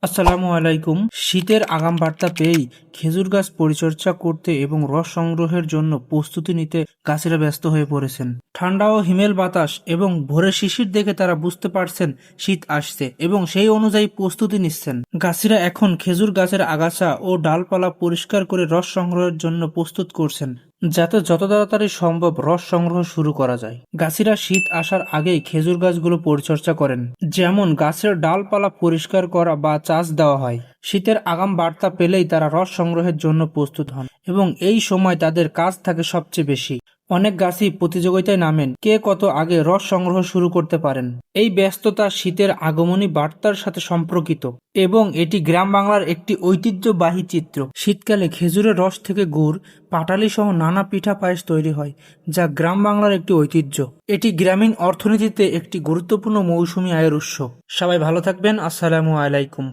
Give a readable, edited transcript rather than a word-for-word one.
আসসালামু আলাইকুম। শীতের আগাম বার্তা পেয়েই খেজুর গাছ পরিচর্যা করতে এবং রস সংগ্রহের জন্য প্রস্তুতি নিতে গাছেরা ব্যস্ত হয়ে পড়েছেন। ঠান্ডা ও হিমেল বাতাস এবং ভোরের শিশির দেখে তারা বুঝতে পারছেন শীত আসছে এবং সেই অনুযায়ী প্রস্তুতি নিচ্ছেন। গাছেরা এখন খেজুর গাছের আগাছা ও ডালপালা পরিষ্কার করে রস সংগ্রহের জন্য প্রস্তুত করছেন, যাতে যত তাড়াতাড়ি সম্ভব রস সংগ্রহ শুরু করা যায়। গাছিরা শীত আসার আগেই খেজুর গাছগুলো পরিচর্যা করেন, যেমন গাছের ডালপালা পরিষ্কার করা বা চাষ দেওয়া হয়। শীতের আগাম বার্তা পেলেই তারা রস সংগ্রহের জন্য প্রস্তুত হন এবং এই সময় তাদের কাজ থাকে সবচেয়ে বেশি। অনেক গাছই প্রতিযোগিতায় নামেন কে কত আগে রস সংগ্রহ শুরু করতে পারেন। এই ব্যস্ততা শীতের আগমনী বার্তার সাথে সম্পর্কিত এবং এটি গ্রাম বাংলার একটি ঐতিহ্যবাহী চিত্র। শীতকালে খেজুরের রস থেকে গুড়, পাটালি সহ নানা পিঠা পায়েস তৈরি হয়, যা গ্রাম বাংলার একটি ঐতিহ্য। এটি গ্রামীণ অর্থনীতিতে একটি গুরুত্বপূর্ণ মৌসুমী আয়ের উৎস। সবাই ভালো থাকবেন। আসসালামু আলাইকুম।